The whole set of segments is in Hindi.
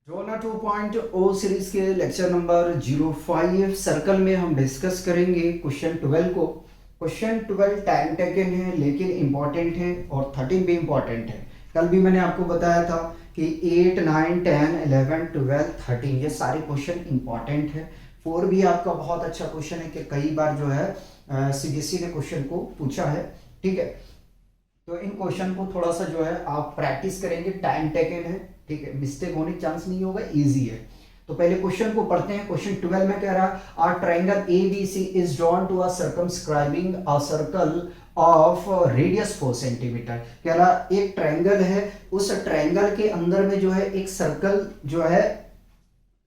रोना 2.0 सीरीज के लेक्चर नंबर 05 सर्कल में हम डिस्कस करेंगे क्वेश्चन 12 को। क्वेश्चन 12 टाइम टेकन है लेकिन इम्पॉर्टेंट है और 13 भी इम्पॉर्टेंट है। कल भी मैंने आपको बताया था कि 8, 9, 10, 11, 12, 13 ये सारे क्वेश्चन इम्पॉर्टेंट है। 4 भी आपका बहुत अच्छा क्वेश्चन है कि कई बार जो है सीबीएसई ने क्वेश्चन को पूछा है। ठीक है, तो इन क्वेश्चन को थोड़ा सा जो है आप प्रैक्टिस करेंगे, टाइम टेकन है। ठीक है, मिस्टेक होने का चांस नहीं होगा, इजी है। तो पहले क्वेश्चन को पढ़ते हैं। क्वेश्चन 12 में कह रहा आर triangle ABC is drawn to a circumscribing a circle of radius 4 centimetre. कह रहा एक ट्रायंगल है, उस ट्रायंगल के अंदर में जो है एक सर्कल जो है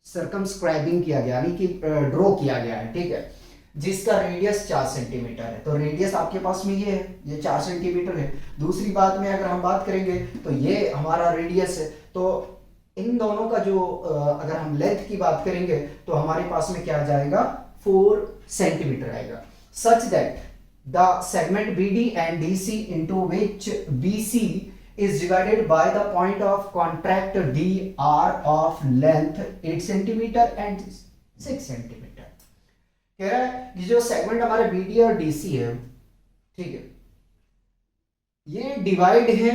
सर्कमस्क्राइबिंग किया गया, यानी कि ड्रॉ किया गया है। ठीक है, जिसका रेडियस 4 सेंटीमीटर है। तो रेडियस आपके पास में ये है, ये 4 सेंटीमीटर है। दूसरी बात में अगर हम बात करेंगे तो ये हमारा रेडियस है। तो इन दोनों का जो अगर हम लेंथ की बात करेंगे तो हमारे पास में क्या आ जाएगा, 4 सेंटीमीटर आएगा। Such that the segment BD and DC into which BC is divided by the point of contact D are of length 8 centimetre and 6 centimetre. कह रहा है कि जो सेगमेंट हमारे BD और DC है, ठीक है, ये डिवाइड है,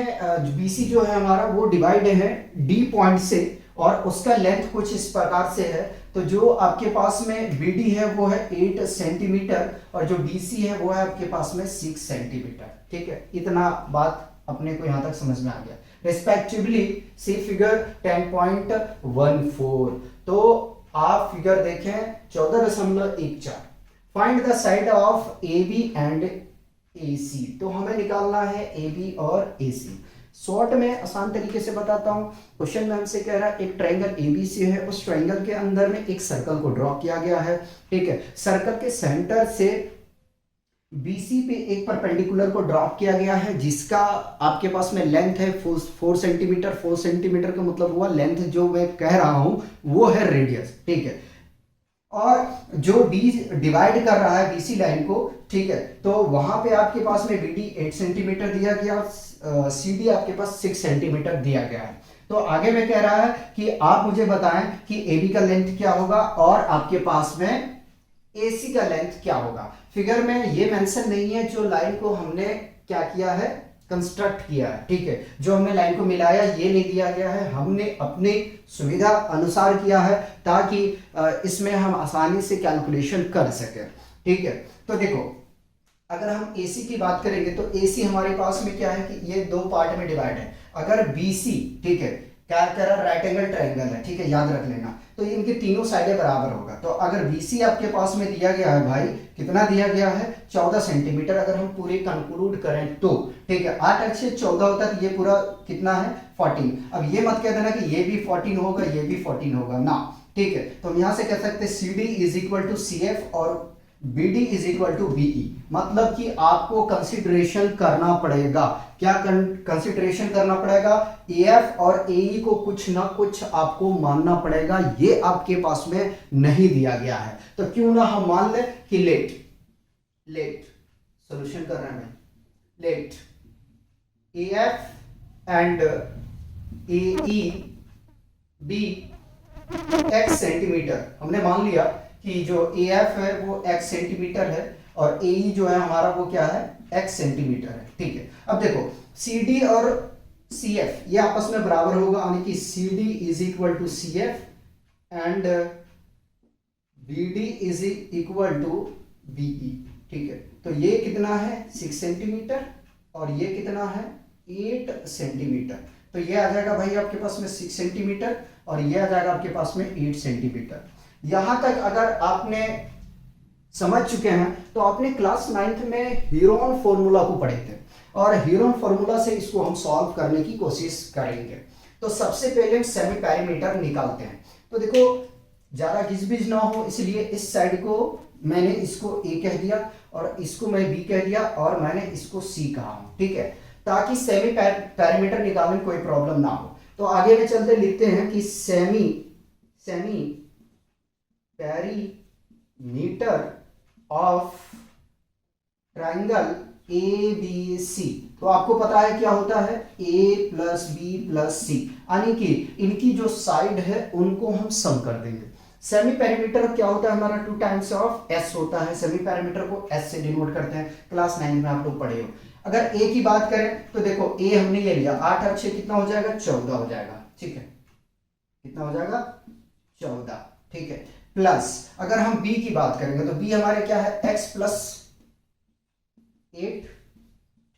BC जो है हमारा वो डिवाइड है D पॉइंट से और उसका लेंथ कुछ इस प्रकार से है। तो जो आपके पास में BD है वो है 8 सेंटीमीटर और जो DC है वो है आपके पास में 6 सेंटीमीटर। ठीक है, इतना बात अपने को यहां तक समझ में आ गया। रिस्पेक्टिवली सी फिगर 10.14। तो आप फिगर देखें 14.14। Find the side of AB and AC। तो हमें निकालना है AB और AC। शॉर्ट में आसान तरीके से बताता हूं। क्वेश्चन में हमसे कह रहा है एक ट्रायंगल ABC है, उस ट्रायंगल के अंदर में एक सर्कल को ड्रॉ किया गया है। ठीक है, सर्कल के सेंटर से BC पे एक परपेंडिकुलर को ड्रॉप किया गया है जिसका आपके पास में लेंथ है 4 सेंटीमीटर। 4 सेंटीमीटर का मतलब हुआ लेंथ, जो मैं कह रहा हूं वो है रेडियस। ठीक है, और जो D डिवाइड कर रहा है BC लाइन को, ठीक है, तो वहां पे आपके पास में BD 8 सेंटीमीटर दिया गया, CD आपके पास 6 सेंटीमीटर दिया गया है। तो आगे में कह रहा है कि आप मुझे बताएं कि AB का लेंथ क्या होगा और आपके पास में AC का लेंथ क्या होगा। फिगर में ये मेंशन नहीं है, जो लाइन को हमने क्या किया है, कंस्ट्रक्ट किया है। ठीक है, जो हमने लाइन को मिलाया ये नहीं दिया गया है, हमने अपनी सुविधा अनुसार किया है ताकि इसमें हम आसानी से कैलकुलेशन कर सकें। ठीक है, तो देखो अगर हम AC की बात करेंगे तो AC हमारे पास में क्या है कि ये दो पार्ट में डिवाइड है। अगर BC, ठीक है, क्या कर रहा है, राइट एंगल ट्रायंगल है। ठीक है, याद रख लेना। तो इनकी तीनों साइडें बराबर होगा। तो अगर BC आपके पास में दिया गया है भाई, कितना दिया गया है, 14 सेंटीमीटर। अगर हम पूरे कंक्लूड करें तो ठीक है, 8 8 से 14 होता है, तो ये पूरा कितना है, 14। अब ये मत कह देना कि ये भी 14 होगा ये भी 14 होगा ना। ठीक है, तो हम यहां से कह सकते हैं CD is equal to CF और BD is equal to BE। मतलब कि आपको कंसिडरेशन करना पड़ेगा, क्या कंसिडरेशन करना पड़ेगा, AF और AE को कुछ ना कुछ आपको मानना पड़ेगा। ये आपके पास में नहीं दिया गया है, तो क्यों ना हम मान ले कि लेट सॉल्यूशन कर रहे हैं, let AF and AE be x centimetre. हमने मान लिया कि जो AF है वो x सेंटीमीटर है और AE जो है हमारा वो क्या है, x सेंटीमीटर है। ठीक है, अब देखो CD और CF ये आपस में बराबर होगा, यानी कि CD is equal to CF and BD is equal to BE। ठीक है, तो ये कितना है, 6 सेंटीमीटर और ये कितना है, 8 सेंटीमीटर। तो ये आ जाएगा भाई आपके पास में 6 सेंटीमीटर और ये आ जाएगा आपके पास में 8 सेंटीमीटर। यहां तक अगर आपने समझ चुके हैं तो आपने क्लास 9th में हीरोन फॉर्मूला को पढ़े थे और हीरोन फॉर्मूला से इसको हम सॉल्व करने की कोशिश करेंगे। तो सबसे पहले हम सेमी पैरामीटर निकालते हैं। तो देखो ज्यादा घिसबिज ना हो, इसलिए इस साइड को मैंने इसको A कह दिया और इसको मैं B कह दिया और मैंने इसको C कहा हूं। ठीक है, ताकि सेमी पैरामीटर निकालने में कोई प्रॉब्लम ना हो। तो आगे में चलते लिखते हैं कि semi perimeter of triangle ABC। तो आपको पता है क्या होता है, A plus B plus C। यानी कि इनकी जो साइड है उनको हम सम कर देंगे। सेमी पेरीमीटर क्या होता है हमारा, 2 टाइम्स ऑफ एस होता है। सेमी पेरीमीटर को एस से डिनोट करते हैं, क्लास 9 में आप लोग पढ़े हो। अगर ए की बात करें तो देखो ए हमने ये लिया, 8 और 6 कितना हो जाएगा, 14 हो जाएगा, ठीक है, कितना हो जाएगा, 14, ठीक है। प्लस अगर हम बी की बात करेंगे तो बी हमारे क्या है, x प्लस 8,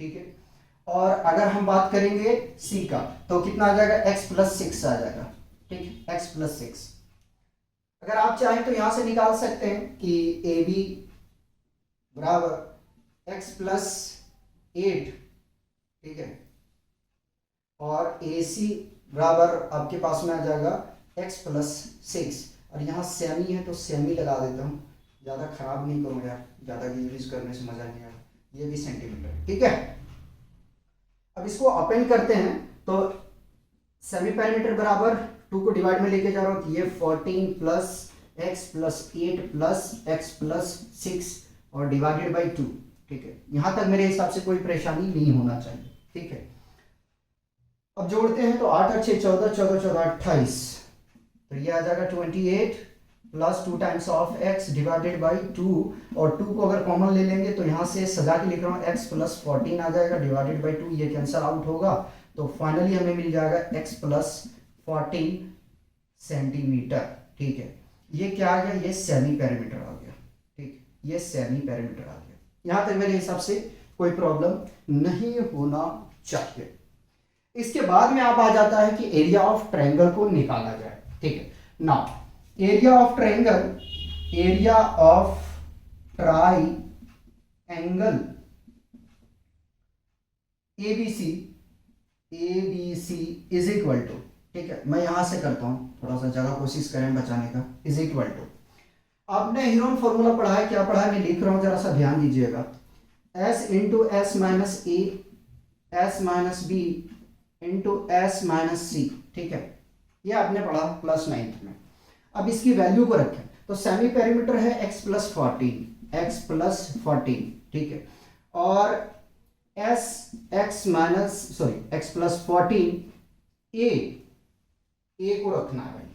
ठीक है। और अगर हम बात करेंगे सी का तो कितना आ जाएगा, x प्लस 6 आ जाएगा, ठीक है, x प्लस 6। अगर आप चाहें तो यहां से निकाल सकते हैं कि ए बी बराबर x प्लस 8, ठीक है, और ए सी बराबर आपके पास में आ जाएगा x प्लस 6। और यहाँ सेमी है तो सेमी लगा देता हूँ, ज़्यादा खराब नहीं करूँ यार, ज़्यादा यूज करने से मज़ा नहीं आया। ये भी सेंटीमीटर, ठीक है। अब इसको अपेंड करते हैं तो सेमी पेरीमीटर बराबर 2 को डिवाइड में लेके जा रहा हूँ, ये 14 plus x plus 8 plus x plus 6 और डिवाइडेड बाई 2, ठीक है। यहां तक मेरे हिसाब से कोई परेशानी नहीं होना चाहिए, ठीक है। अब जोड़ते हैं तो 8 और 6 14, 14 14 28, तो ये आ जाएगा 28 plus 2 times of x divided by 2, और 2 को अगर कॉमन ले लेंगे तो यहां से सजा के लिख रहा हूँ x प्लस 14 आ जाएगा डिवाइडेड बाई 2, ये कैंसिल आउट होगा तो फाइनली हमें मिल जाएगा x प्लस 14 सेंटीमीटर, ठीक है। ये क्या आ गया, ये सेमी पेरीमीटर आ गया, ठीक, ये सेमी पेरीमीटर आ गया। यहां तक मेरे हिसाब से कोई प्रॉब्लम नहीं होना चाहिए। इसके बाद में आप आ जाता है कि एरिया ऑफ ट्रायंगल को निकाला जाए, ठीक है। Now area of triangle, area of triangle ABC is equal to, ठीक है, मैं यहां से करता हूं, थोड़ा सा ज्यादा कोशिश करें बचाने का, इज इक्वल टू, आपने हीरोन फॉर्मूला पढ़ा है, क्या पढ़ा है मैं लिख रहा हूं, जरा सा ध्यान दीजिएगा, s into S minus A S minus B into S minus C, ठीक है, ये आपने पढ़ा क्लास 9 में। अब इसकी वैल्यू को रखें तो सेमी पेरीमीटर है x प्लस 14, ठीक है, और x प्लस 14 ए को रखना है भाई,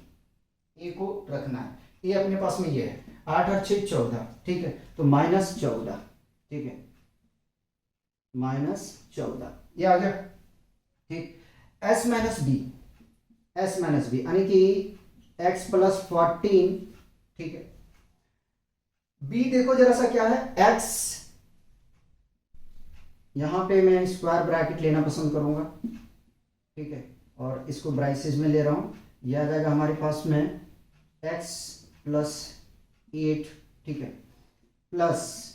ए को रखना है, ए अपने पास में ये है 8 और 6 14, ठीक है, तो -14, ठीक है, -14 ये आ गया, ठीक। s माइनस बी यानी कि x प्लस 14, ठीक है, b देखो जरा सा क्या है, x, यहां पे मैं स्क्वायर ब्रैकेट लेना पसंद करूंगा, ठीक है, और इसको ब्राइसेस में ले रहा हूं, यह आ जाएगा हमारे पास में x प्लस 8, ठीक है, प्लस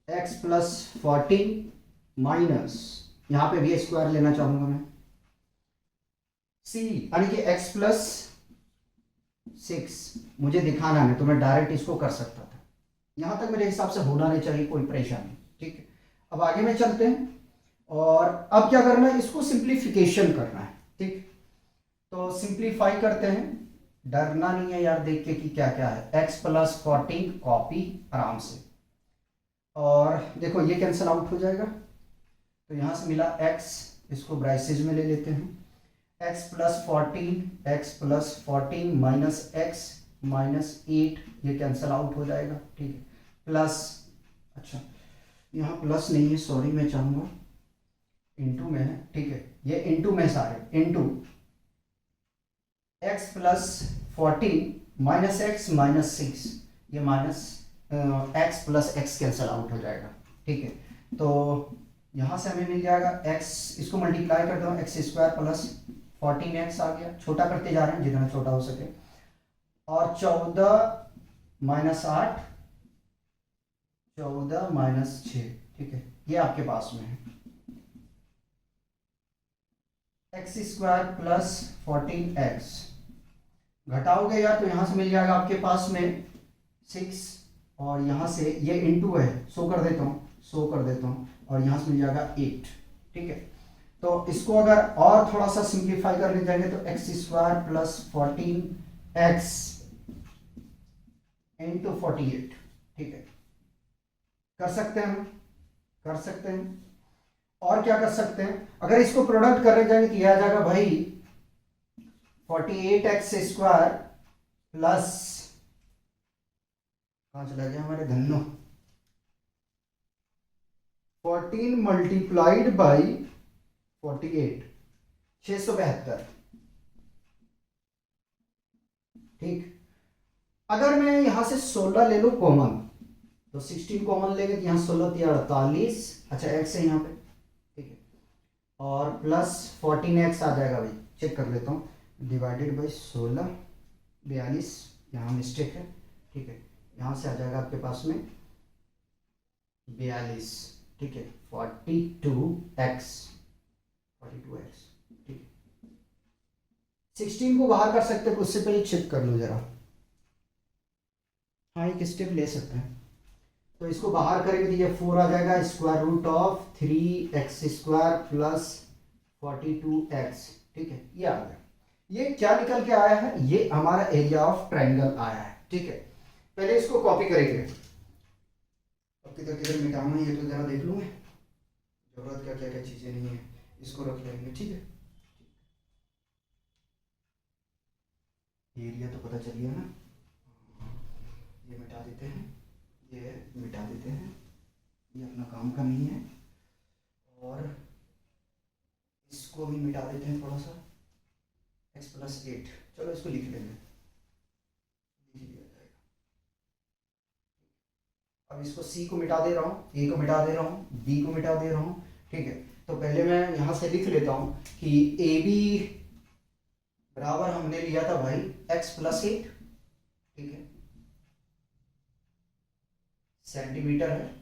x प्लस 14 माइनस, यहां पे भी स्क्वायर लेना चाहूंगा मैं, c यानी कि x प्लस 6, मुझे दिखाना है तो मैं डायरेक्ट इसको कर सकता था, यहां तक मेरे हिसाब से होना नहीं चाहिए कोई परेशानी, ठीक है। अब आगे में चलते हैं और अब क्या करना है, इसको सिंप्लीफिकेशन करना है, ठीक, तो सिंप्लीफाई करते हैं, डरना नहीं है यार देख के कि क्या क्या है, x प्लस 14 कॉपी आराम से, और देखो ये कैंसिल आउट हो जाएगा, तो यहां से मिला x, इसको ब्राइसेज में ले लेते हैं, x plus 14 minus x minus 8, ये कैंसिल आउट हो जाएगा, ठीक है, प्लस, अच्छा यहाँ प्लस नहीं है सॉरी, मैं चाहूंगा इनटू में है, ठीक है, ये इनटू में सारे into x plus 14 minus x minus 6, ये minus x plus x cancel out हो जाएगा, ठीक है, तो यहां से हमें मिल जाएगा x, इसको मल्टीप्लाई करता हूँ, x स्क्वायर प्लस 14x आ गया, छोटा करते जा रहे हैं जितना छोटा हो सके, और 14 माइनस 8, 14 माइनस 6, ठीक है, ये आपके पास में है, x स्क्वायर प्लस 14x, घटाओगे यार तो यहां से मिल जाएगा आपके पास में 6, और यहां से ये इनटू है, शो कर देता हूं, और यहां से मिल जाएगा 8, ठीक है। तो इसको अगर और थोड़ा सा सिंप्लीफाई करने जाएंगे तो x square plus 14x into 48, ठीक है, कर सकते हैं हम, कर सकते हैं। और क्या कर सकते हैं, अगर इसको प्रोडक्ट करने जाएंगे तो यह आ जाएगा भाई 48x² प्लस, कहाँ चला गया हमारे धन्नो, 14 मल्टीप्लाइड बाई 48, 672। ठीक, अगर मैं यहां से 16 ले लू कॉमन, तो 16 कॉमन लेंगे तो यहाँ 16 3 48, अच्छा x है यहाँ पे, ठीक है, और प्लस 14x आ जाएगा भाई, चेक कर लेता हूँ, डिवाइडेड बाई 16, 42, यहाँ मिस्टेक है, ठीक है, यहाँ से आ जाएगा आपके पास में 42, ठीक है, 42x, ठीक है। 16 को बाहर कर सकते हैं, उससे पहले चेक कर लो जरा, हाँ एक स्टेप ले सकते हैं। तो इसको बाहर करेंगे तो ये 4 आ जाएगा, square root of 3x² plus 42x, ठीक है, ये आ गया। ये क्या निकल के आया है, ये हमारा एरिया ऑफ ट्रायंगल आया है, ठीक है। पहले इसको कॉपी करेंगे, अब किधर किधर मिटाना है ये तो जरा देख लूँ, जरूरत क्या क्या क्या चीजें नहीं है, इसको रख लेंगे, ठीक है। एरिया तो पता चल गया ना, ये मिटा देते हैं, ये मिटा देते हैं, ये अपना काम का नहीं है, और इसको भी मिटा देते हैं थोड़ा सा, x + 8, चलो इसको लिख लेंगे, लिख लिया जाएगा। अब इसको c को मिटा दे रहा हूँ, a को मिटा दे रहा हूँ, b को मिटा दे रहा हूँ, ठीक है। तो पहले मैं यहाँ से लिख लेता हूँ कि AB बराबर हमने लिया था भाई x + 8, ठीक है, सेंटीमीटर है,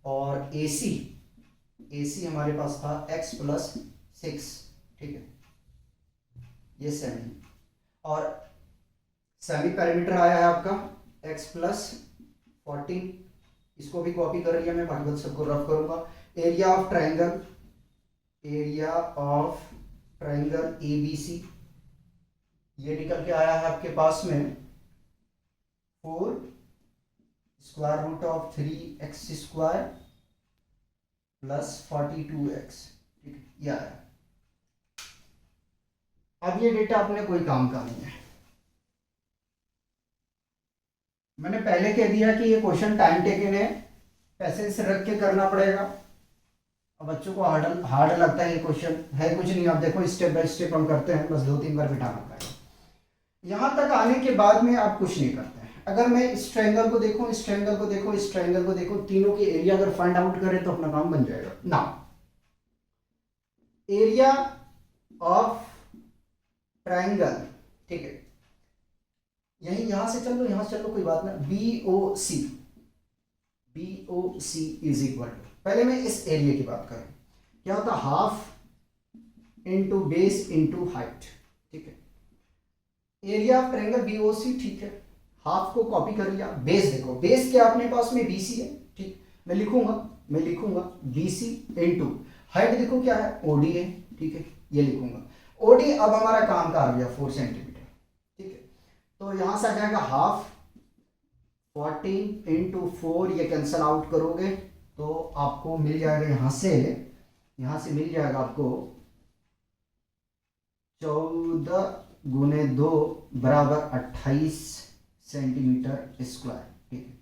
और AC हमारे पास था x + 6, ठीक है, ये सेमी, और सेमी पैरामीटर आया है आपका x + 14, इसको भी कॉपी कर लिया मैं, बाकी सबको रफ करूंगा। एरिया ऑफ ट्रायंगल ABC, ये निकल के आया है आपके पास में 4 square root of 3x² plus 42x, ठीक है, ये आया। अब ये डेटा अपने कोई काम का नहीं है, मैंने पहले कह दिया कि ये क्वेश्चन टाइम टेकन है, पैसेंस रख के करना पड़ेगा। अब बच्चों को हार्ड लगता है ये क्वेश्चन, है कुछ नहीं, आप देखो स्टेप बाय स्टेप हम करते हैं, बस 2-3 बार बिठाना पड़ेगा। यहां तक आने के बाद में आप कुछ नहीं करते हैं। अगर मैं इस ट्रायंगल को देखूं, इस ट्रायंगल को देखूं, इस ट्रायंगल को देखूं, तीनों के एरिया अगर फाइंड आउट करें तो अपना काम बन जाएगा ना। एरिया ऑफ ट्रायंगल, ठीक है, यहां से चल लो, यहां से चल लो, कोई बात ना, BOC इज इक्वल टू, पहले मैं इस एरिया की बात करूं, क्या होता है, half into base into height, ठीक है। एरिया ऑफ ट्रायंगल BOC, ठीक है, हाफ को कॉपी कर लिया, बेस देखो, बेस क्या अपने पास में BC है, ठीक, मैं लिखूंगा BC इंटू हाइट, देखो क्या है OD है, ठीक है, ये लिखूंगा OD। अब हमारा काम का आ गया 4 सेंटीमीटर, ठीक है, तो यहां से आ जाएगा हाफ, 14 इंटू 4, ये कैंसल आउट करोगे तो आपको मिल जाएगा, यहां से मिल जाएगा आपको 14 × 2 बराबर 28 सेंटीमीटर स्क्वायर, ठीक है।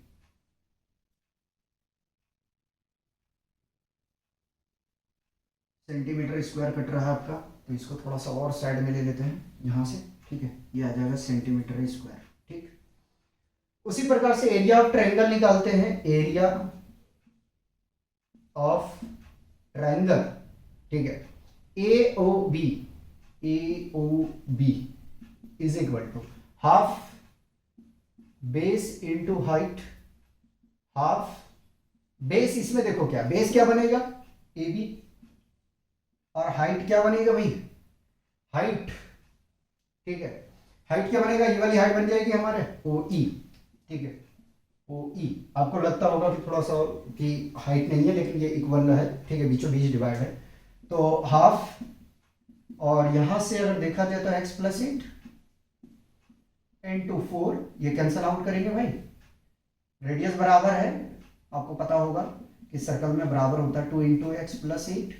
सेंटीमीटर स्क्वायर कट रहा है आपका, तो इसको थोड़ा सा और साइड में ले लेते हैं यहां से, ठीक है, ये आ जाएगा सेंटीमीटर स्क्वायर, ठीक। उसी प्रकार से एरिया ऑफ ट्रायंगल निकालते हैं, एरिया ऑफ ट्रायंगल, ठीक है, AOB is equal to half base into height, half base, इसमें देखो क्या बेस क्या बनेगा AB, और हाइट क्या बनेगा भाई, हाइट, ठीक है, हाइट क्या बनेगा, ये वाली हाइट बन जाएगी हमारे OE, ठीक है, OE। आपको लगता होगा कि थोड़ा सा कि हाइट नहीं है, लेकिन ये इक्वल है, ठीक है, बीचों बीच डिवाइड है, तो हाफ, और यहां से अगर देखा जाए तो x + 8 इंटू 4, ये कैंसल आउट करेंगे भाई, रेडियस बराबर है, आपको पता होगा इस सर्कल में बराबर होता है 2 इंटू एक्स प्लस 8,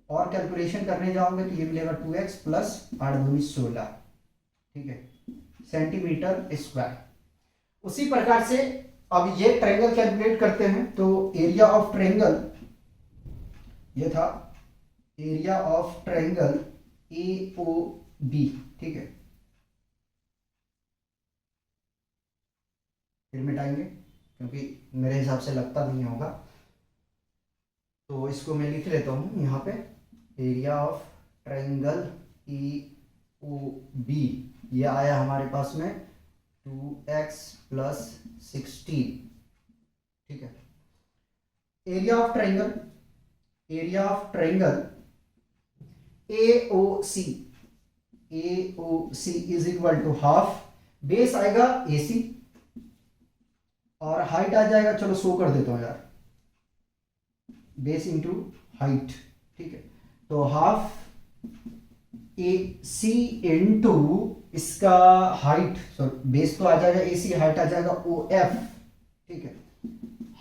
और कैलकुलेशन करने जाओगे तो ये मिलेगा 2x प्लस 8 दूनी 16, ठीक है, सेंटीमीटर स्क्वायर। उसी प्रकार से अब ये ट्रायंगल कैलकुलेट करते हैं, तो एरिया ऑफ ट्रायंगल ये था, area of triangle A O B, ठीक है, फिर मिटाएंगे क्योंकि मेरे हिसाब से लगता नहीं होगा, तो इसको मैं लिख लेता हूं यहाँ पे, area of triangle E O B, ये आया हमारे पास में 2x प्लस 16, ठीक है। Area of triangle, area of triangle A O C, A O C is equal to half, base आएगा ए सी और हाइट आ जाएगा, चलो 100 कर देता हूं यार, बेस इंटू हाइट, ठीक है, तो हाफ ए सी इंटू इसका हाइट, सॉरी बेस तो आ जाएगा ए सी, हाइट आ जाएगा ओ एफ, ठीक है,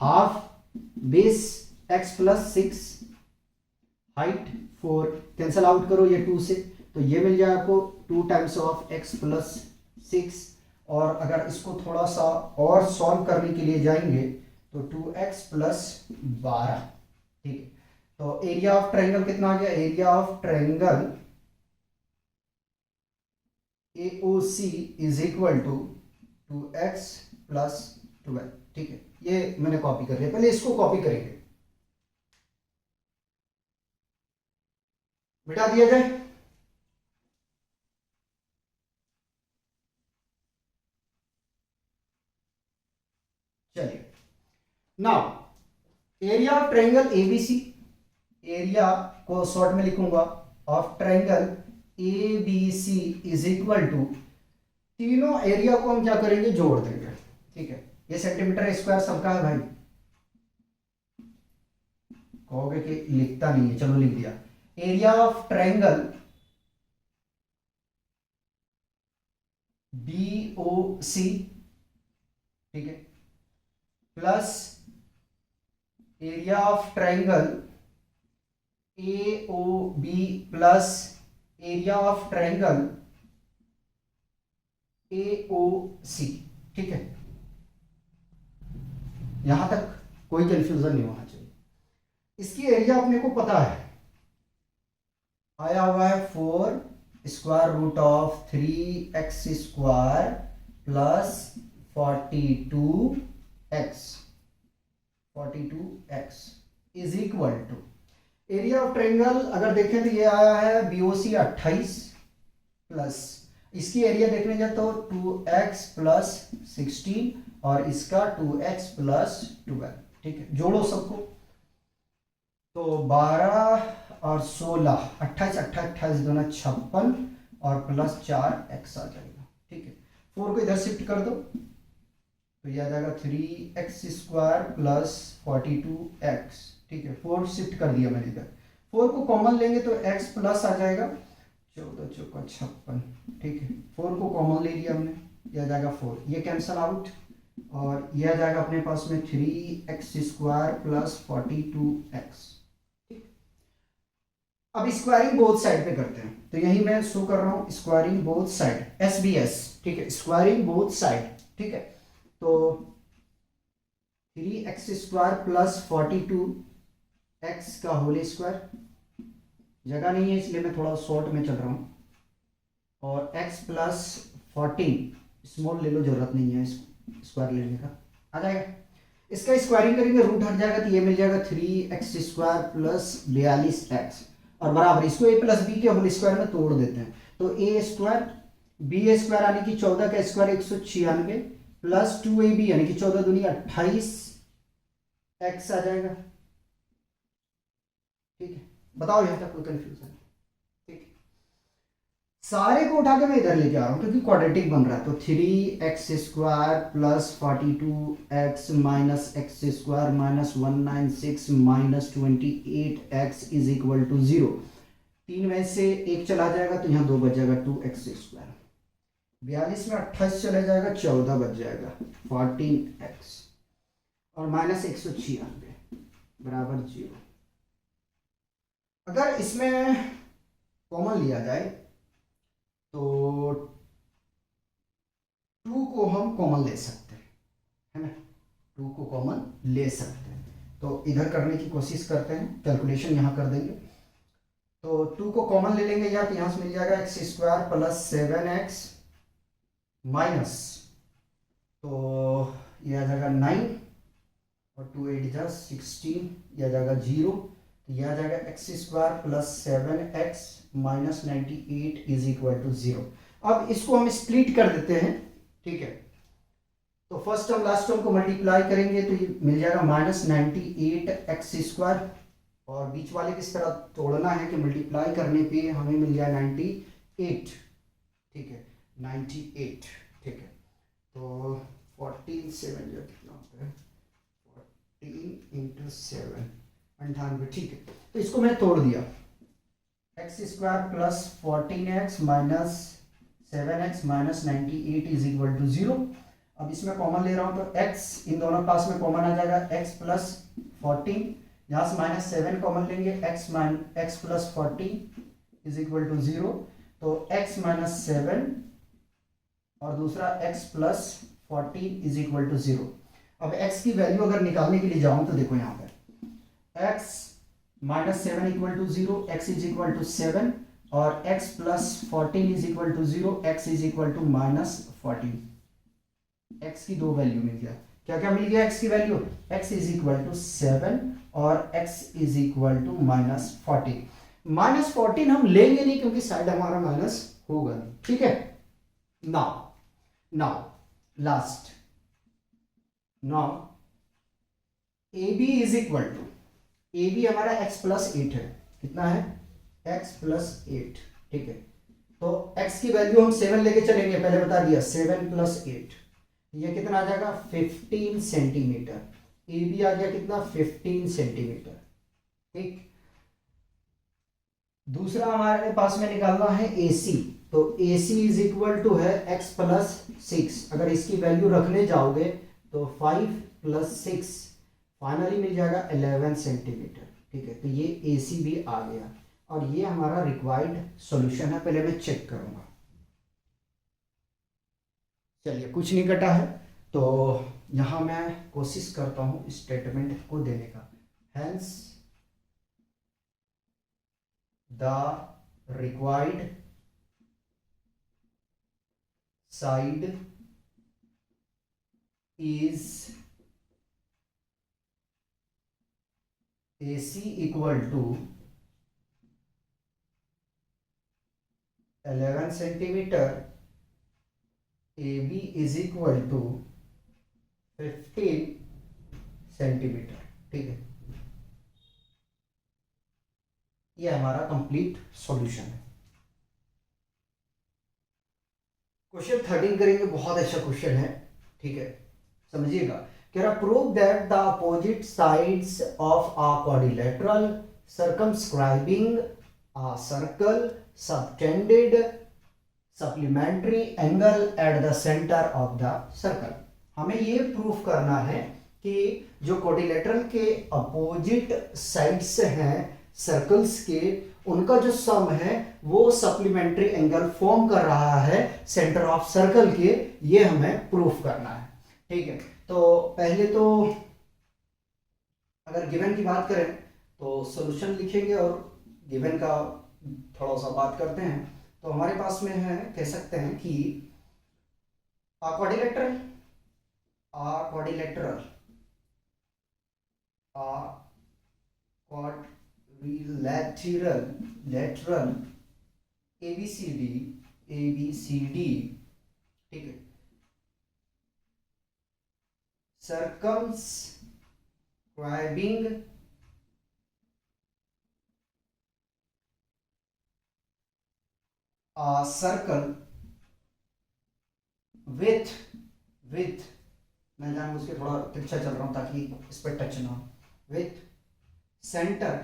half base x plus 6, height 4, cancel out करो ये 2 से, तो ये मिल जाए आपको 2 टाइम्स ऑफ एक्स प्लस 6, और अगर इसको थोड़ा सा और सॉल्व करने के लिए जाएंगे तो 2x प्लस 12, ठीक है। तो एरिया ऑफ ट्रायंगल कितना आ गया, area of triangle AOC is equal to 2x plus 12, ठीक है, ये मैंने कॉपी कर लिया, पहले इसको कॉपी करेंगे, मिटा दिया जाए, चलिए। Now area of triangle ABC, area को शॉर्ट में लिखूंगा of triangle ABC is equal to, तीनों एरिया को हम क्या करेंगे, जोड़ देंगे, ठीक है, ये सेंटीमीटर स्क्वायर सबका है भाई, कहोगे कि लिखता नहीं है, चलो लिख दिया, एरिया ऑफ ट्रायंगल BOC, ठीक है, plus area of triangle AOB plus area of triangle AOC, ठीक है, यहां तक कोई कंफ्यूजन नहीं होना चाहिए। इसकी एरिया अपने को पता है, आया हुआ है 4 square root of 3x square plus 42x is equal to, area of triangle अगर देखें तो ये आया है BOC 28 प्लस, इसकी एरिया देखने जाए तो 2x प्लस 16 और इसका 2x प्लस 12, ठीक है, जोड़ो सबको, तो 12 और 16, 28 28 दोनों 56 और प्लस 4x आ जाएगा, ठीक है, 4 को इधर शिफ्ट कर दो तो यह आ जाएगा 3x स्क्वायर प्लस 42x, ठीक है, 4 शिफ्ट कर दिया मैंने इधर, 4 को कॉमन लेंगे तो x प्लस आ जाएगा 14 चौका 56, ठीक है, 4 को कॉमन ले लिया हमने, यह आ जाएगा 4, ये कैंसल आउट और यह आ जाएगा अपने पास में 3x स्क्वायर प्लस 42x, अब स्क्वायरिंग बोथ साइड पे करते हैं, तो यही मैं शो कर रहा हूं, स्क्वायरिंग बोथ साइड SBS, ठीक है, स्क्वायरिंग बोथ साइड, ठीक है, तो 3x स्क्वायर प्लस 42x का होल स्क्वायर, जगह नहीं है इसलिए मैं थोड़ा शॉर्ट में चल रहा हूं, और x प्लस 14 स्मॉल ले लो, जरूरत नहीं है स्क्वायर लेने का, आ जाएगा, इसका स्क्वायरिंग करेंगे रूट हट जाएगा तो ये मिल जाएगा 3x स्क्वायर प्लस 42x, और बराबर इसको a प्लस बी के होल स्क्वायर में तोड़ देते हैं, तो a स्क्वायर b स्क्वायर यानी कि 14 का स्क्वायर 196 प्लस 2ab यानी कि 14 दूनी 28 x आ जाएगा, ठीक है, बताओ यहां तक कोई कंफ्यूजन, ठीक है, सारे को उठा के मैं इधर लेके आ रहा हूं क्योंकि क्वाड्रेटिक बन रहा है, तो 3x square plus 42x minus x square minus 196 minus 28x is equal to 0, 3 में से 1 चला जाएगा तो यहाँ 2 बच जाएगा 2x स्क्वायर, 42 में 28 चला जाएगा 14 बच जाएगा 14x, और माइनस 196, बराबर 0। अगर इसमें कॉमन लिया जाए तो 2 को हम कॉमन ले सकते हैं, है ना, 2 को कॉमन ले सकते हैं। तो इधर करने की कोशिश करते हैं, कैलकुलेशन यहाँ कर देंगे। तो 2 को कॉमन ले लेंगे यार, तो यहाँ से मिल जाएगा x square plus 7x minus, तो ये आ जाएगा 9 और 2 8 जा 16, ये आ जाएगा 0, तो ये आ जाएगा x square plus 7x minus 98 is equal to 0। अब इसको हम स्प्लिट कर देते हैं, ठीक है। तो फर्स्ट टर्म लास्ट टर्म को मल्टीप्लाई करेंगे तो ये मिल जाएगा माइनस 98 एक्स स्क्वायर, और बीच वाले की तरह तोड़ना है कि मल्टीप्लाई करने पे हमें मिल जाए 98, ठीक है, 98, ठीक है। तो 14 7 जो कितना होता है, 14 इंटू 7 98, ठीक है। तो इसको मैंने तोड़ दिया, x square plus 14x minus 7x minus 98 is equal to 0। अब इसमें कॉमन ले रहा हूं तो x इन दोनों पास में कॉमन आ जाएगा, x प्लस 14, यहाँ से माइनस 7 कॉमन लेंगे, x plus 14 is equal to 0। तो x माइनस 7 और दूसरा x plus 14 is equal to 0। अब x की वैल्यू अगर निकालने के लिए जाऊं तो देखो यहाँ पर x minus 7 equal to 0, x is equal to 7 और x plus 14 is equal to 0, x is equal to minus 14। x की दो वैल्यू मिल गया, क्या क्या मिल गया x की value, x is equal to 7 और x is equal to minus 14। Minus 14 हम लेंगे नहीं क्योंकि साइड हमारा माइनस होगा नहीं, ठीक है। Now last, now AB is equal to, AB हमारा x प्लस 8 है, कितना है, x प्लस 8, ठीक है। तो x की वैल्यू हम 7 लेके चलेंगे, पहले बता दिया 7 प्लस 8, ये कितना आ जाएगा 15 सेंटीमीटर। AB आ गया कितना 15 सेंटीमीटर, ठीक। दूसरा हमारे पास में निकालना है AC, तो AC इज इक्वल टू है x प्लस 6, अगर इसकी वैल्यू रखने जाओगे तो 5 प्लस 6 फाइनली मिल जाएगा 11 सेंटीमीटर, ठीक है। तो ये AC भी आ गया और ये हमारा रिक्वायर्ड सॉल्यूशन है। पहले मैं चेक करूंगा, चलिए कुछ नहीं कटा है, तो यहां मैं कोशिश करता हूं स्टेटमेंट को देने का। Hence the required side is AC equal to 11 centimetre, AB is equal to 15 centimetre, ठीक है। ये हमारा कंप्लीट सॉल्यूशन है। क्वेश्चन 13 करेंगे, बहुत अच्छा क्वेश्चन है, ठीक है, समझिएगा। कह रहा prove that the opposite sides of a quadrilateral circumscribing a circle subtended supplementary angle at the centre of the circle. हमें ये प्रूफ करना है कि जो क्वाड्रिलेटरल के अपोजिट साइड्स हैं सर्कल्स के, उनका जो सम है वो सप्लीमेंट्री एंगल फॉर्म कर रहा है सेंटर ऑफ सर्कल के, ये हमें प्रूफ करना है, ठीक है। तो पहले तो अगर गिवन की बात करें तो सॉल्यूशन लिखेंगे और गिवन का थोड़ा सा बात करते हैं। तो हमारे पास में है, कह सकते हैं कि क्वाड्रिलेटरल लेटरल ABCD, ठीक है, circumscribing a circle with मैं जान उसके थोड़ा तिरछा चल रहा हूं ताकि इस पर टच ना हो, विथ सेंटर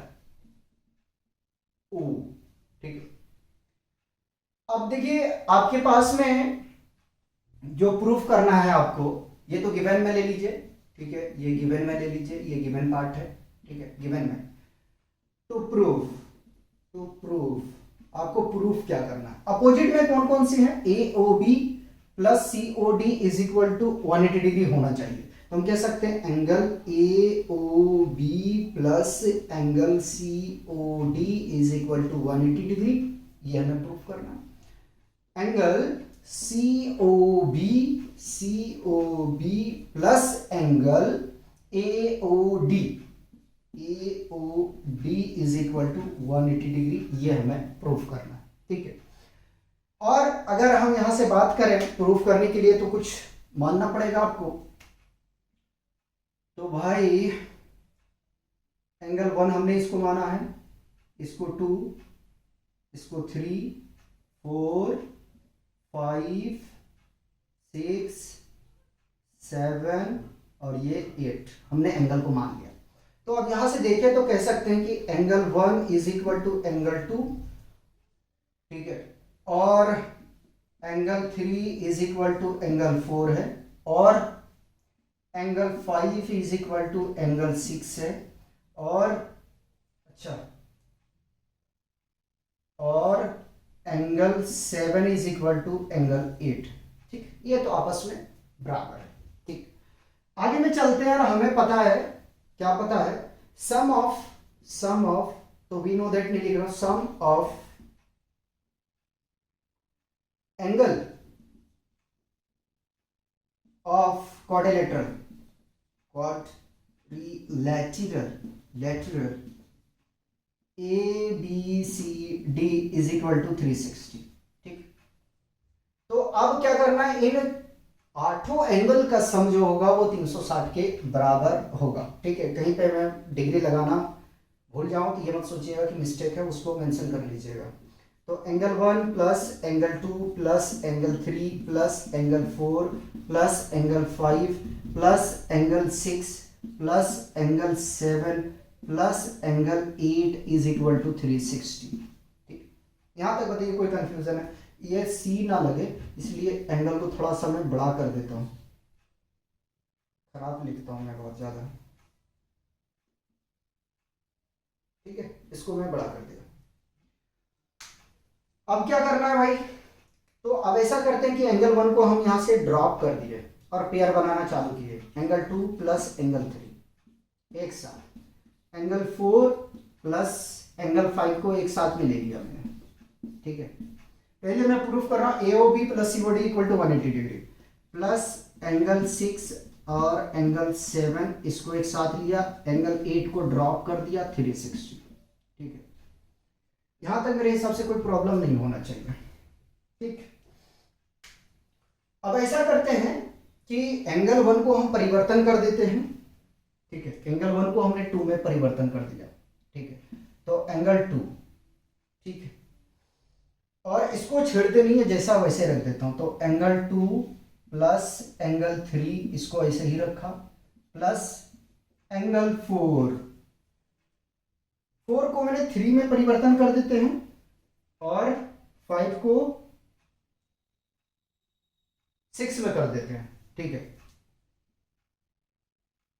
O, ठीक है। अब देखिए आपके पास में जो प्रूफ करना है आपको, ये तो गिवन में ले लीजिए, ठीक है, ये गिवन में ले लीजिए, ये गिवन पार्ट है। ठीक है, गिवन में। टू प्रूफ आपको प्रूफ क्या करना है, अपोजिट में कौन कौन सी है, A O B plus C O D is equal to 180 degree होना चाहिए। तो हम कह सकते हैं angle A O B plus angle C O D is equal to 180 degree, ये हमें प्रूफ करना है। Angle C O B plus angle A O D is equal to 180 degree, ये हमें प्रूफ करना है। ठीक है, और अगर हम यहां से बात करें प्रूफ करने के लिए तो कुछ मानना पड़ेगा आपको। तो भाई एंगल 1 हमने इसको माना है, इसको 2, इसको 3, 4, 5, 6, 7 और ये 8 हमने एंगल को मान लिया। तो अब यहां से देखें तो कह सकते हैं कि angle 1 is equal to angle 2, ठीक है, और angle 3 is equal to angle 4 है, और angle 5 is equal to angle 6 है, और अच्छा, और angle 7 is equal to angle 8। ठीक, ये तो आपस में बराबर है। ठीक, आगे में चलते हैं और हमें पता है, क्या पता है, सम ऑफ, तो वी नो दैट, नहीं लिख रहा हूं, sum of angle of quadrilateral A B C D is equal to 360। ठीक, तो अब क्या करना है, इन 8 एंगल का सम जो होगा वो 360 के बराबर होगा। ठीक है, कहीं पे मैं डिग्री लगाना भूल जाऊं तो ये मत सोचिएगा कि मिस्टेक है, उसको मेंशन कर लीजिएगा। तो angle 1 plus angle 2 plus angle 3 plus angle 4 plus angle 5 plus angle 6 plus angle 7 plus angle 8 is equal to 360। ठीक, यहां तक बताइए कोई कंफ्यूजन है, ये सी ना लगे इसलिए एंगल को थोड़ा सा मैं बड़ा कर देता हूं, खराब लिखता हूं मैं बहुत ज्यादा। ठीक है, इसको मैं बड़ा कर दिया। अब क्या करना है भाई, तो अब ऐसा करते हैं कि एंगल 1 को हम यहां से ड्रॉप कर दिए और पेयर बनाना चालू किए, एंगल 2 प्लस एंगल 3 एक साथ, एंगल 4 प्लस एंगल 5 को एक साथ में ले लिया मैंने। ठीक है, पहले मैं प्रूफ कर रहा हूं AOB plus COD equal to 180 degree, plus angle 6 और एंगल 7 इसको एक साथ लिया, एंगल 8 को ड्रॉप कर दिया 360। ठीक है, यहां तक मेरे हिसाब से कोई प्रॉब्लम नहीं होना चाहिए। ठीक, अब ऐसा करते हैं कि एंगल 1 को हम परिवर्तन कर देते हैं। ठीक है, एंगल 1 को हमने 2 में परिवर्तन कर दिया। ठीक है, तो एंगल 2, ठीक है, और इसको छेड़ते नहीं है, जैसा वैसे रख देता हूं। तो एंगल 2 प्लस एंगल 3 इसको ऐसे ही रखा, प्लस एंगल 4 को मैंने 3 में परिवर्तन कर देते हैं, और 5 को 6 में कर देते हैं। ठीक है,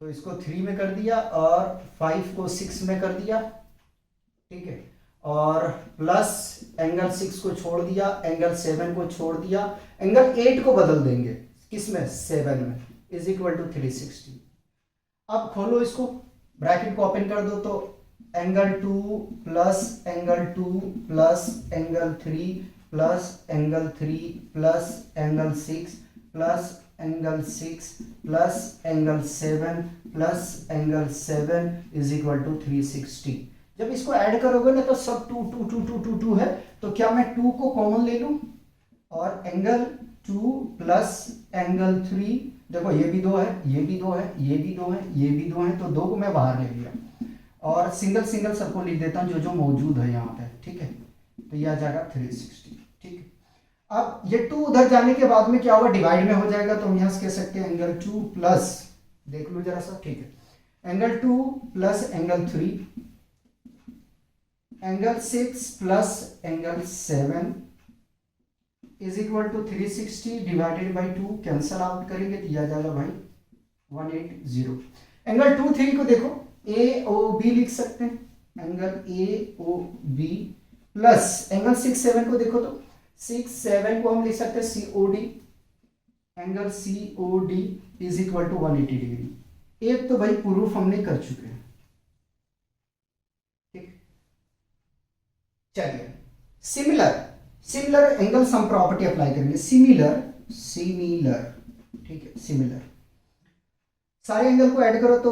तो इसको 3 में कर दिया और 5 को 6 में कर दिया। ठीक है, और प्लस एंगल 6 को छोड़ दिया, एंगल 7 को छोड़ दिया, एंगल 8 को बदल देंगे किसमें, 7 में, इज इक्वल टू 360। अब खोलो इसको, ब्रैकेट को ओपन कर दो, तो angle 2 plus angle 2 plus angle 3 plus angle 3 plus angle 6 plus angle 6 plus angle 7 plus angle 7 is equal to 360। जब इसको ऐड करोगे ना तो सब 2 2 2 2 2 2 है, तो क्या मैं 2 को कॉमन ले लूं, और एंगल 2 प्लस एंगल 3, देखो ये भी 2 है, ये भी 2 है, ये भी 2 है, ये भी 2 है, तो 2 को मैं बाहर ले लिया, और सिंगल सिंगल सबको लिख देता हूं जो जो मौजूद है यहाँ पे। ठीक है, तो ये आ जाएगा 360। ठीक है, अब ये 2 उधर जाने के बाद में क्या होगा, डिवाइड में हो जाएगा, तो हम यहां से कह सकते हैं एंगल 2 प्लस, देख लो जरा सा। ठीक है, angle 2 plus angle 3, angle 6 plus angle 7 is equal to 360 divided by 2, cancel out करेंगे तो यह आ जाएगा भाई 180। एंगल 2 3 को देखो, ए ओ बी लिख सकते हैं, angle A O B plus angle 6 7 को देखो तो 6 7 को हम लिख सकते हैं C O D, angle C O D is equal to 180 degree. एक तो भाई प्रूफ हमने कर चुके हैं, ठीक। चलिए similar, similar angle sum property apply करेंगे, सिमिलर सिमिलर, ठीक है, सिमिलर सारे एंगल को ऐड करो तो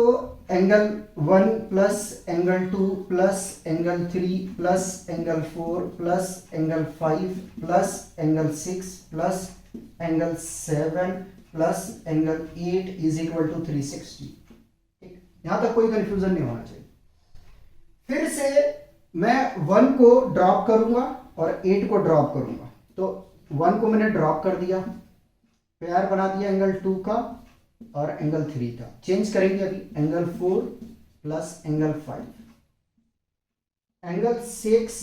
angle 1 plus angle 2 plus angle 3 plus angle 4 plus angle 5 plus angle 6 plus angle 7 plus angle 8 is equal to 360, ठीक। यहां तक कोई कंफ्यूजन नहीं होना चाहिए। फिर से मैं 1 को ड्रॉप करूंगा और 8 को ड्रॉप करूंगा, तो 1 को मैंने ड्रॉप कर दिया, पेयर बना दिया एंगल 2 का और एंगल 3 का। चेंज करेंगे अभी, angle 4 plus angle 5, angle 6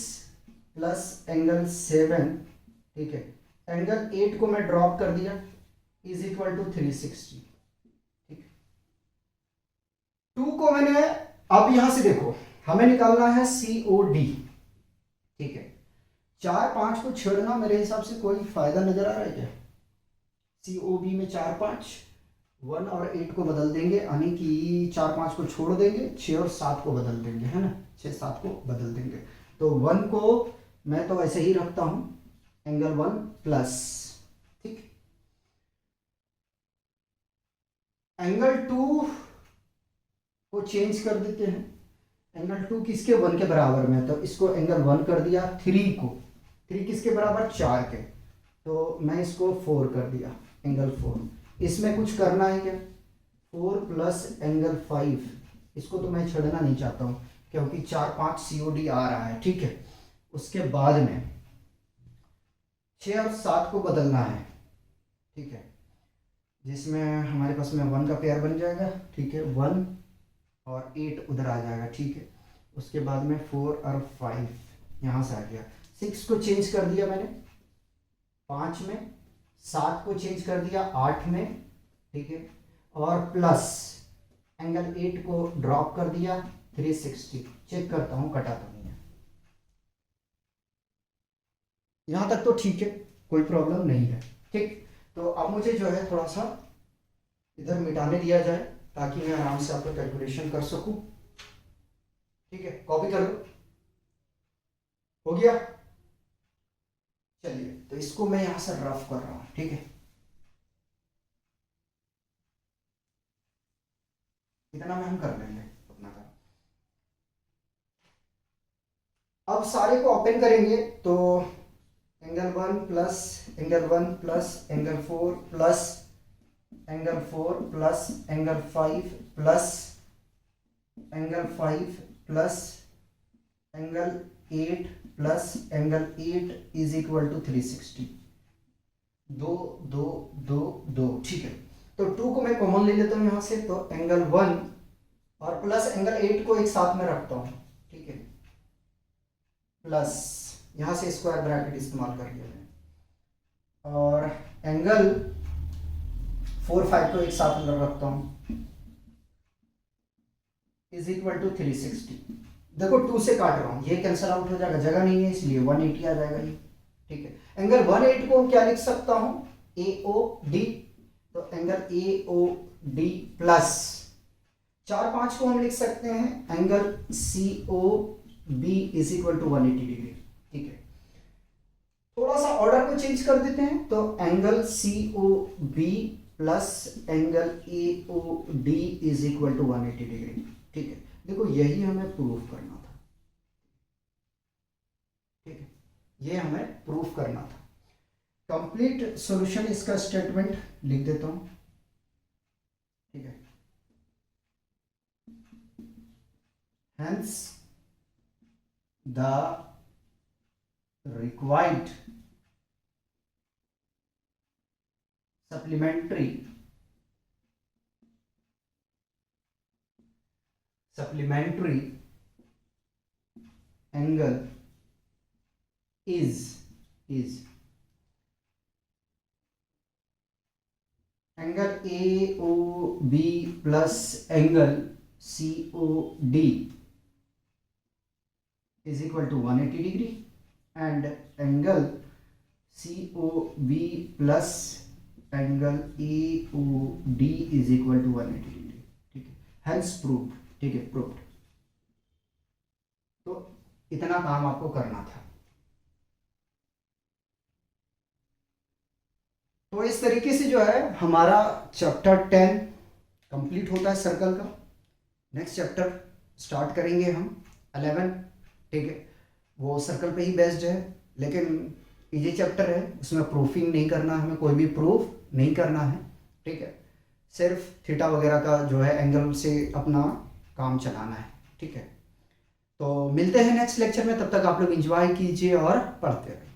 plus angle 7, ठीक है। एंगल 8 को मैं ड्रॉप कर दिया, इज इक्वल टू 360, ठीक। 2 को मैंने, अब यहां से देखो हमें निकालना है सी ओ डी, ठीक है। 4 5 को छेड़ना मेरे हिसाब से कोई फायदा नजर आ रहा है क्या? सी ओ बी में 4 5, 1 और 8 को बदल देंगे, यानी कि 4 5 को छोड़ देंगे, 6 और 7 को बदल देंगे, है ना, 6 7 को बदल देंगे। तो 1 को मैं तो ऐसे ही रखता हूं, एंगल 1 प्लस, ठीक। एंगल 2 को चेंज कर देते हैं, एंगल 2 किसके 1 के बराबर में है, तो इसको एंगल 1 कर दिया। 3 को, 3 किसके बराबर, 4 के, तो मैं इसको 4 कर दिया, एंगल 4। इसमें कुछ करना है क्या, 4 प्लस एंगल 5, इसको तो मैं छेड़ना नहीं चाहता हूं क्योंकि 4 5 सीओडी आ रहा है, ठीक है। उसके बाद में 6 और 7 को बदलना है, ठीक है, जिसमें हमारे पास में 1 का पेयर बन जाएगा, ठीक है, 1 और 8 उधर आ जाएगा, ठीक है। उसके बाद में 4 और 5 यहाँ से आ गया, 6 को चेंज कर दिया मैंने 5 में, 7 को चेंज कर दिया 8 में, ठीक है, और प्लस एंगल 8 को ड्रॉप कर दिया 360। चेक करता हूं कटा तो नहीं है, यहां तक तो ठीक है, कोई प्रॉब्लम नहीं है, ठीक। तो अब मुझे जो है थोड़ा सा इधर मिटाने दिया जाए ताकि मैं आराम से आपका कैलकुलेशन कर सकूं, ठीक है। कॉपी कर लो, हो गया। चलिए तो इसको मैं यहां से रफ कर रहा हूं, ठीक है। इतना में हम कर लेंगे अपना काम। अब सारे को ओपन करेंगे तो angle 1 plus angle 1 plus angle 4 plus angle 4 plus angle 5 plus angle 5 plus angle 8 plus angle 8 is equal to 360। 2 2 2 2, ठीक है। तो 2 को मैं कॉमन ले लेता हूं यहां से, तो एंगल 1 और प्लस एंगल 8 को एक साथ में रखता हूं, ठीक है, प्लस यहां से स्क्वायर ब्रैकेट इस्तेमाल कर लिया मैंने, और एंगल 4 5 को एक साथ में रखता हूं, इज इक्वल टू 360। देखो 2 से काट रहा हूं, ये कैंसल आउट हो जाएगा, जगह नहीं है इसलिए 180 आ जाएगा ये, ठीक है। एंगल 180 को क्या लिख सकता हूं, ए ओ डी, तो angle A O D plus 4 5 को हम लिख सकते हैं angle C O B is equal to 180 degree, ठीक है। थोड़ा सा ऑर्डर को चेंज कर देते हैं, तो angle C O B plus angle A O D is equal to 180 degree, ठीक है। देखो यही हमें प्रूफ करना था, ठीक है, ये हमें प्रूफ करना था। कंप्लीट सॉल्यूशन इसका स्टेटमेंट लिख देता हूं, ठीक है। Hence the required supplementary angle is angle AOB plus angle COD is equal to 180 degree and angle COB plus angle AOD is equal to 180 degree, ठीक है, हेंस प्रूव्ड, ठीक है, प्रूव्ड। तो इतना काम आपको करना था। तो इस तरीके से जो है हमारा चैप्टर 10 कंप्लीट होता है सर्कल का। नेक्स्ट चैप्टर स्टार्ट करेंगे हम 11, ठीक है, वो सर्कल पे ही बेस्ड है, लेकिन इजी चैप्टर है, उसमें प्रूफिंग नहीं करना, हमें कोई भी प्रूफ नहीं करना है, ठीक है, सिर्फ थीटा वगैरह का जो है एंगल से अपना काम चलाना है, ठीक है। तो मिलते हैं नेक्स्ट लेक्चर में, तब तक आप लोग एंजॉय कीजिए और पढ़ते रहिए।